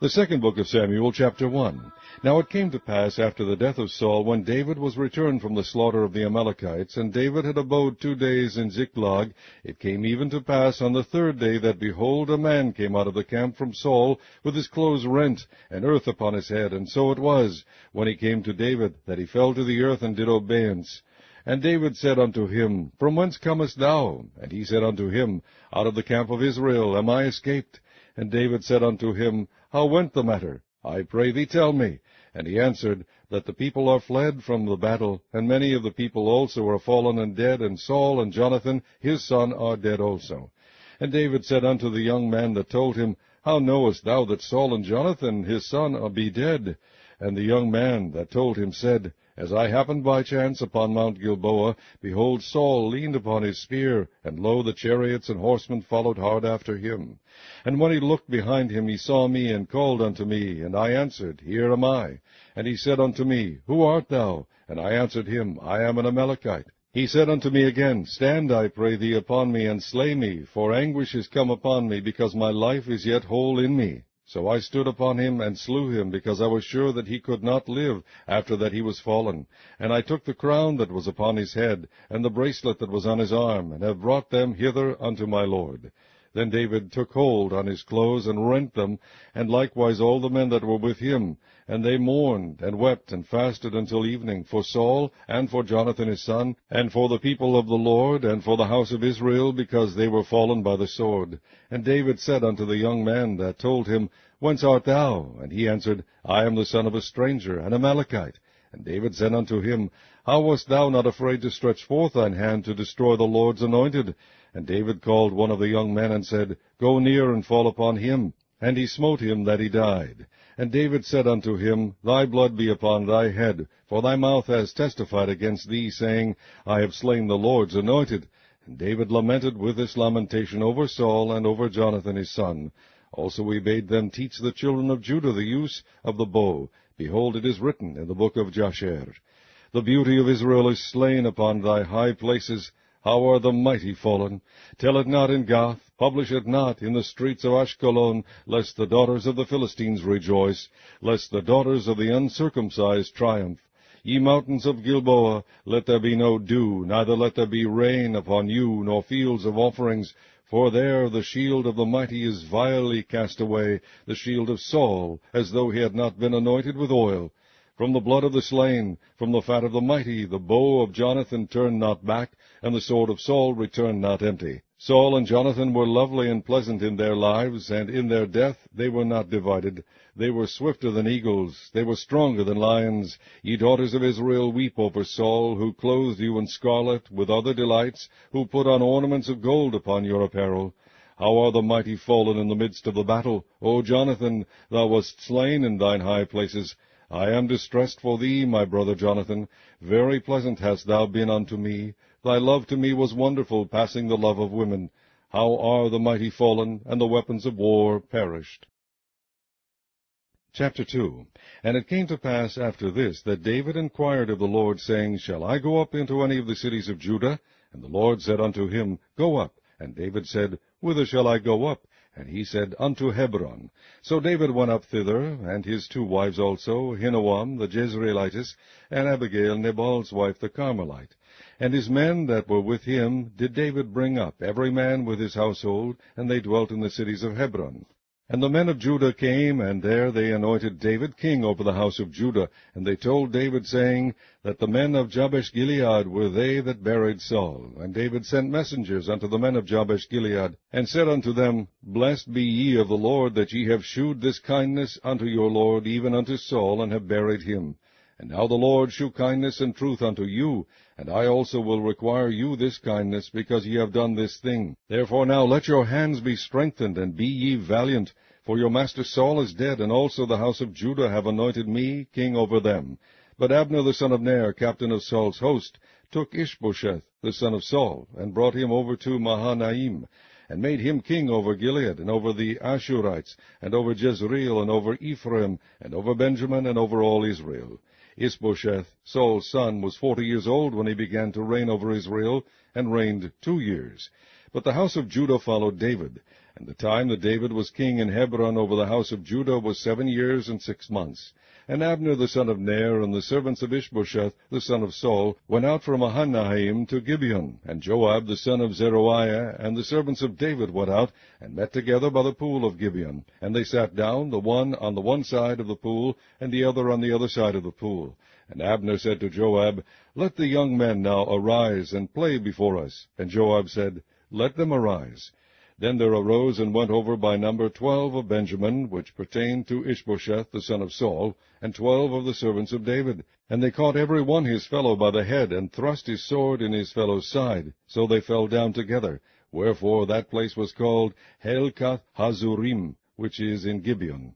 The second book of Samuel, chapter 1. Now it came to pass after the death of Saul, when David was returned from the slaughter of the Amalekites, and David had abode 2 days in Ziklag, it came even to pass on the third day that, behold, a man came out of the camp from Saul, with his clothes rent, and earth upon his head. And so it was, when he came to David, that he fell to the earth and did obeisance. And David said unto him, From whence comest thou? And he said unto him, Out of the camp of Israel am I escaped. And David said unto him, How went the matter? I pray thee tell me. And he answered, That the people are fled from the battle, and many of the people also are fallen and dead, and Saul and Jonathan his son are dead also. And David said unto the young man that told him, How knowest thou that Saul and Jonathan his son be dead? And the young man that told him said, As I happened by chance upon Mount Gilboa, behold, Saul leaned upon his spear, and lo, the chariots and horsemen followed hard after him. And when he looked behind him, he saw me, and called unto me, and I answered, Here am I. And he said unto me, Who art thou? And I answered him, I am an Amalekite. He said unto me again, Stand, I pray thee, upon me, and slay me, for anguish is come upon me, because my life is yet whole in me. So I stood upon him, and slew him, because I was sure that he could not live after that he was fallen. And I took the crown that was upon his head, and the bracelet that was on his arm, and have brought them hither unto my lord. Then David took hold on his clothes, and rent them, and likewise all the men that were with him. And they mourned, and wept, and fasted until evening, for Saul, and for Jonathan his son, and for the people of the Lord, and for the house of Israel, because they were fallen by the sword. And David said unto the young man that told him, Whence art thou? And he answered, I am the son of a stranger, an Amalekite. And David said unto him, How wast thou not afraid to stretch forth thine hand to destroy the Lord's anointed? And David called one of the young men, and said, Go near and fall upon him. And he smote him that he died. And David said unto him, Thy blood be upon thy head, for thy mouth has testified against thee, saying, I have slain the Lord's anointed. And David lamented with this lamentation over Saul and over Jonathan his son. Also he bade them teach the children of Judah the use of the bow. Behold, it is written in the book of Jasher, The beauty of Israel is slain upon thy high places. How are the mighty fallen? Tell it not in Gath, publish it not in the streets of Ashkelon, lest the daughters of the Philistines rejoice, lest the daughters of the uncircumcised triumph. Ye mountains of Gilboa, let there be no dew, neither let there be rain upon you, nor fields of offerings, for there the shield of the mighty is vilely cast away, the shield of Saul, as though he had not been anointed with oil. From the blood of the slain, from the fat of the mighty, the bow of Jonathan turned not back, and the sword of Saul returned not empty. Saul and Jonathan were lovely and pleasant in their lives, and in their death they were not divided. They were swifter than eagles, they were stronger than lions. Ye daughters of Israel, weep over Saul, who clothed you in scarlet with other delights, who put on ornaments of gold upon your apparel. How are the mighty fallen in the midst of the battle? O Jonathan, thou wast slain in thine high places. I am distressed for thee, my brother Jonathan. Very pleasant hast thou been unto me. Thy love to me was wonderful, passing the love of women. How are the mighty fallen, and the weapons of war perished. Chapter 2. And it came to pass after this, that David inquired of the Lord, saying, Shall I go up into any of the cities of Judah? And the Lord said unto him, Go up. And David said, Whither shall I go up? And he said, Unto Hebron. So David went up thither, and his 2 wives also, Ahinoam the Jezreelitess, and Abigail Nabal's wife the Carmelite. And his men that were with him did David bring up, every man with his household, and they dwelt in the cities of Hebron. And the men of Judah came, and there they anointed David king over the house of Judah. And they told David, saying, that the men of Jabesh-Gilead were they that buried Saul. And David sent messengers unto the men of Jabesh-Gilead, and said unto them, Blessed be ye of the Lord, that ye have shewed this kindness unto your Lord, even unto Saul, and have buried him. And now the Lord shew kindness and truth unto you, and I also will require you this kindness, because ye have done this thing. Therefore now let your hands be strengthened, and be ye valiant, for your master Saul is dead, and also the house of Judah have anointed me king over them. But Abner the son of Ner, captain of Saul's host, took Ishbosheth the son of Saul, and brought him over to Mahanaim, and made him king over Gilead, and over the Ashurites, and over Jezreel, and over Ephraim, and over Benjamin, and over all Israel. Ishbosheth, Saul's son, was 40 years old when he began to reign over Israel, and reigned 2 years. But the house of Judah followed David. And the time that David was king in Hebron over the house of Judah was 7 years and 6 months. And Abner the son of Ner, and the servants of Ishbosheth the son of Saul, went out from Mahanaim to Gibeon. And Joab the son of Zeruiah, and the servants of David went out, and met together by the pool of Gibeon. And they sat down, the one on the one side of the pool, and the other on the other side of the pool. And Abner said to Joab, Let the young men now arise, and play before us. And Joab said, Let them arise. Then there arose and went over by number 12 of Benjamin, which pertained to Ishbosheth the son of Saul, and 12 of the servants of David. And they caught every one his fellow by the head, and thrust his sword in his fellow's side. So they fell down together. Wherefore that place was called Helkath Hazurim, which is in Gibeon.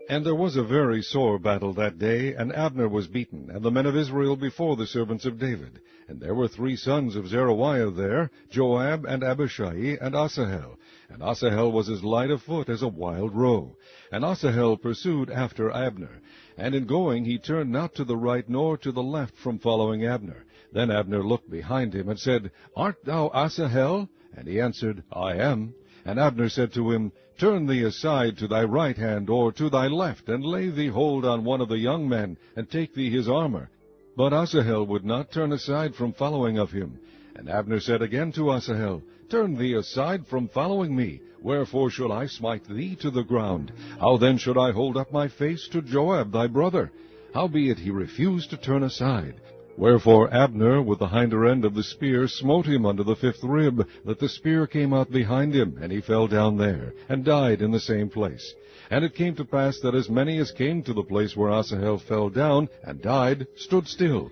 And there was a very sore battle that day, and Abner was beaten, and the men of Israel before the servants of David. And there were 3 sons of Zeruiah there, Joab, and Abishai, and Asahel. And Asahel was as light of foot as a wild roe. And Asahel pursued after Abner. And in going he turned not to the right nor to the left from following Abner. Then Abner looked behind him, and said, Art thou Asahel? And he answered, I am. And Abner said to him, Turn thee aside to thy right hand, or to thy left, and lay thee hold on one of the young men, and take thee his armor. But Asahel would not turn aside from following of him. And Abner said again to Asahel, Turn thee aside from following me. Wherefore should I smite thee to the ground? How then should I hold up my face to Joab thy brother? Howbeit he refused to turn aside. Wherefore Abner with the hinder end of the spear smote him under the 5th rib, that the spear came out behind him, and he fell down there, and died in the same place. And it came to pass that as many as came to the place where Asahel fell down and died stood still.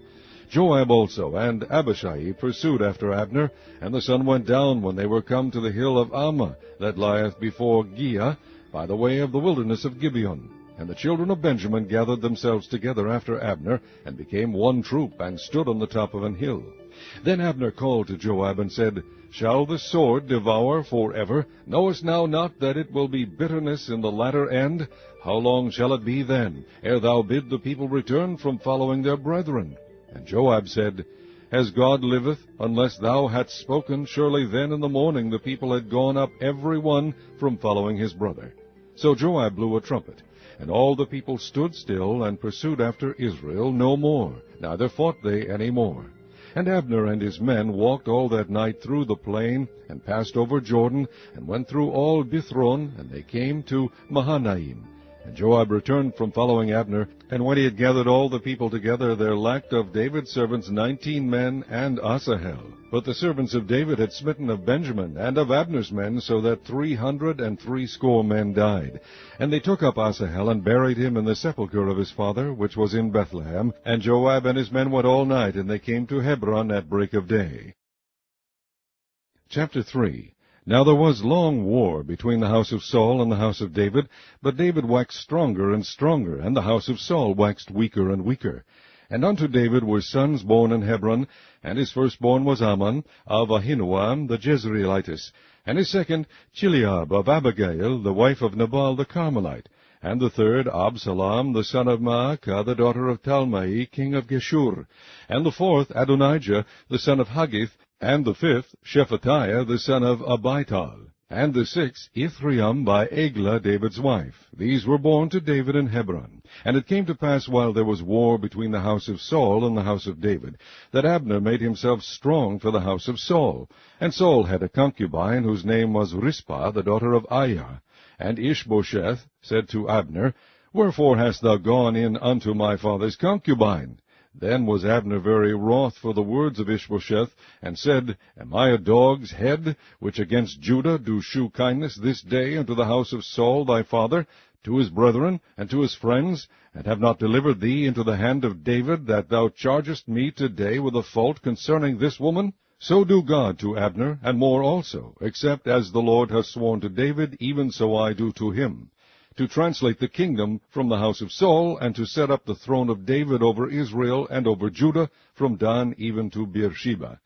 Joab also and Abishai pursued after Abner, and the sun went down when they were come to the hill of Ammah, that lieth before Giah, by the way of the wilderness of Gibeon. And the children of Benjamin gathered themselves together after Abner, and became one troop, and stood on the top of an hill. Then Abner called to Joab, and said, Shall the sword devour forever? Knowest thou not that it will be bitterness in the latter end? How long shall it be then, ere thou bid the people return from following their brethren? And Joab said, As God liveth, unless thou hadst spoken, surely then in the morning the people had gone up every one from following his brother. So Joab blew a trumpet. And all the people stood still, and pursued after Israel no more, neither fought they any more. And Abner and his men walked all that night through the plain, and passed over Jordan, and went through all Bithron, and they came to Mahanaim. And Joab returned from following Abner, and when he had gathered all the people together, there lacked of David's servants 19 men, and Asahel. But the servants of David had smitten of Benjamin, and of Abner's men, so that 360 men died. And they took up Asahel, and buried him in the sepulchre of his father, which was in Bethlehem. And Joab and his men went all night, and they came to Hebron at break of day. Chapter 3. Now there was long war between the house of Saul and the house of David, but David waxed stronger and stronger, and the house of Saul waxed weaker and weaker. And unto David were sons born in Hebron, and his firstborn was Amnon, of Ahinoam the Jezreelitess, and his second Chileab of Abigail, the wife of Nabal the Carmelite, and the third Absalom the son of Maacah, the daughter of Talmai, king of Geshur, and the fourth Adonijah the son of Haggith, and the fifth Shephatiah the son of Abital, and the sixth Ithream by Eglah David's wife. These were born to David in Hebron. And it came to pass, while there was war between the house of Saul and the house of David, that Abner made himself strong for the house of Saul. And Saul had a concubine, whose name was Rizpah, the daughter of Aiah. And Ishbosheth said to Abner, Wherefore hast thou gone in unto my father's concubine? Then was Abner very wroth for the words of Ishbosheth, and said, Am I a dog's head, which against Judah do shew kindness this day unto the house of Saul thy father, to his brethren, and to his friends, and have not delivered thee into the hand of David, that thou chargest me today with a fault concerning this woman? So do God to Abner, and more also, except as the Lord hath sworn to David, even so I do to him, to translate the kingdom from the house of Saul, and to set up the throne of David over Israel and over Judah, from Dan even to Beersheba.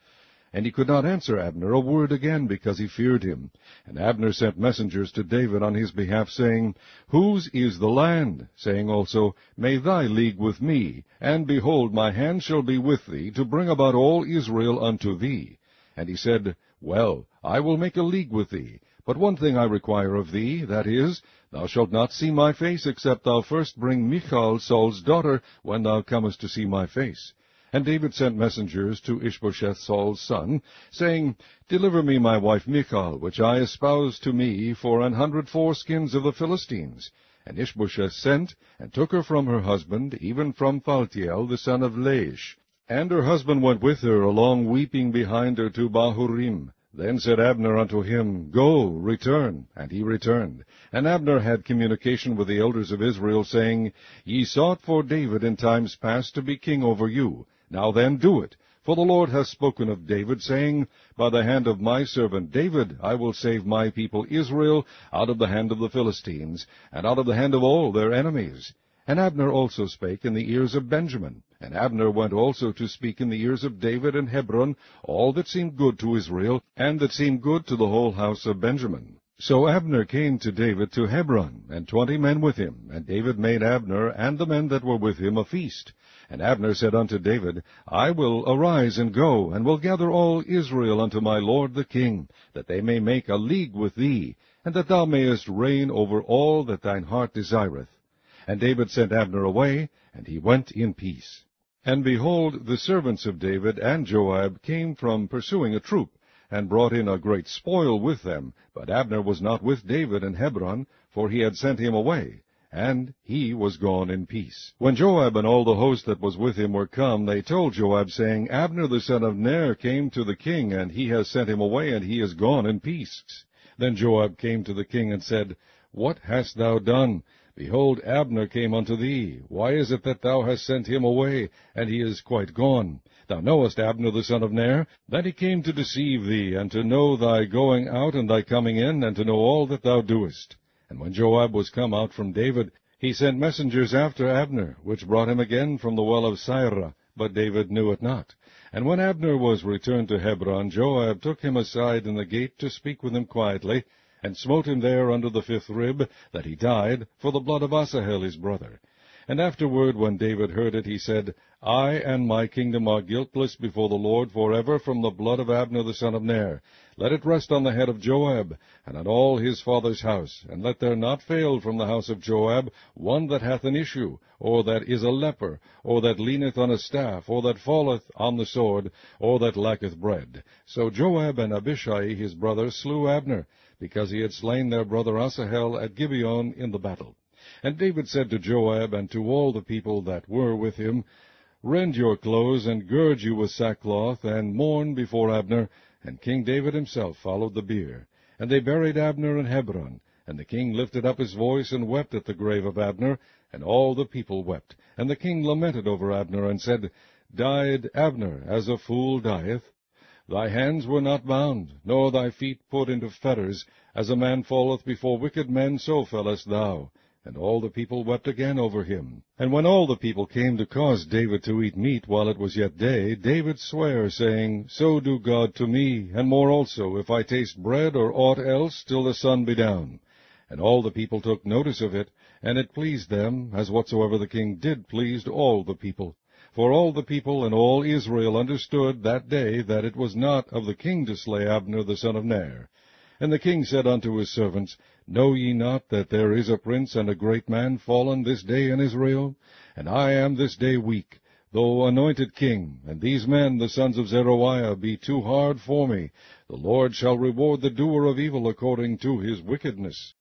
And he could not answer Abner a word again, because he feared him. And Abner sent messengers to David on his behalf, saying, Whose is the land? Saying also, May thy league with me, and behold, my hand shall be with thee, to bring about all Israel unto thee. And he said, Well, I will make a league with thee. But one thing I require of thee, that is, thou shalt not see my face, except thou first bring Michal, Saul's daughter, when thou comest to see my face. And David sent messengers to Ishbosheth Saul's son, saying, Deliver me my wife Michal, which I espoused to me for 100 foreskins of the Philistines. And Ishbosheth sent, and took her from her husband, even from Phaltiel the son of Laish. And her husband went with her, along weeping behind her to Bahurim. Then said Abner unto him, Go, return. And he returned. And Abner had communication with the elders of Israel, saying, Ye sought for David in times past to be king over you. Now then do it. For the Lord hath spoken of David, saying, By the hand of my servant David I will save my people Israel out of the hand of the Philistines, and out of the hand of all their enemies. And Abner also spake in the ears of Benjamin. And Abner went also to speak in the ears of David in Hebron all that seemed good to Israel, and that seemed good to the whole house of Benjamin. So Abner came to David to Hebron, and 20 men with him. And David made Abner and the men that were with him a feast. And Abner said unto David, I will arise and go, and will gather all Israel unto my lord the king, that they may make a league with thee, and that thou mayest reign over all that thine heart desireth. And David sent Abner away, and he went in peace. And behold, the servants of David and Joab came from pursuing a troop, and brought in a great spoil with them. But Abner was not with David in Hebron, for he had sent him away, and he was gone in peace. When Joab and all the host that was with him were come, they told Joab, saying, Abner the son of Ner came to the king, and he has sent him away, and he is gone in peace. Then Joab came to the king, and said, What hast thou done? Behold, Abner came unto thee. Why is it that thou hast sent him away, and he is quite gone? Thou knowest Abner the son of Ner, that he came to deceive thee, and to know thy going out and thy coming in, and to know all that thou doest. And when Joab was come out from David, he sent messengers after Abner, which brought him again from the well of Sirah, but David knew it not. And when Abner was returned to Hebron, Joab took him aside in the gate to speak with him quietly, and smote him there under the 5th rib, that he died, for the blood of Asahel his brother. And afterward, when David heard it, he said, I and my kingdom are guiltless before the Lord forever from the blood of Abner the son of Ner. Let it rest on the head of Joab, and on all his father's house, and let there not fail from the house of Joab one that hath an issue, or that is a leper, or that leaneth on a staff, or that falleth on the sword, or that lacketh bread. So Joab and Abishai his brother slew Abner, because he had slain their brother Asahel at Gibeon in the battle. And David said to Joab and to all the people that were with him, Rend your clothes, and gird you with sackcloth, and mourn before Abner. And King David himself followed the bier. And they buried Abner in Hebron. And the king lifted up his voice, and wept at the grave of Abner, and all the people wept. And the king lamented over Abner, and said, Died Abner as a fool dieth? Thy hands were not bound, nor thy feet put into fetters. As a man falleth before wicked men, so fellest thou. And all the people wept again over him. And when all the people came to cause David to eat meat while it was yet day, David sware, saying, So do God to me, and more also, if I taste bread or aught else, till the sun be down. And all the people took notice of it, and it pleased them, as whatsoever the king did pleased all the people. For all the people and all Israel understood that day that it was not of the king to slay Abner the son of Ner. And the king said unto his servants, Know ye not that there is a prince and a great man fallen this day in Israel? And I am this day weak, though anointed king, and these men, the sons of Zeruiah, be too hard for me. The Lord shall reward the doer of evil according to his wickedness.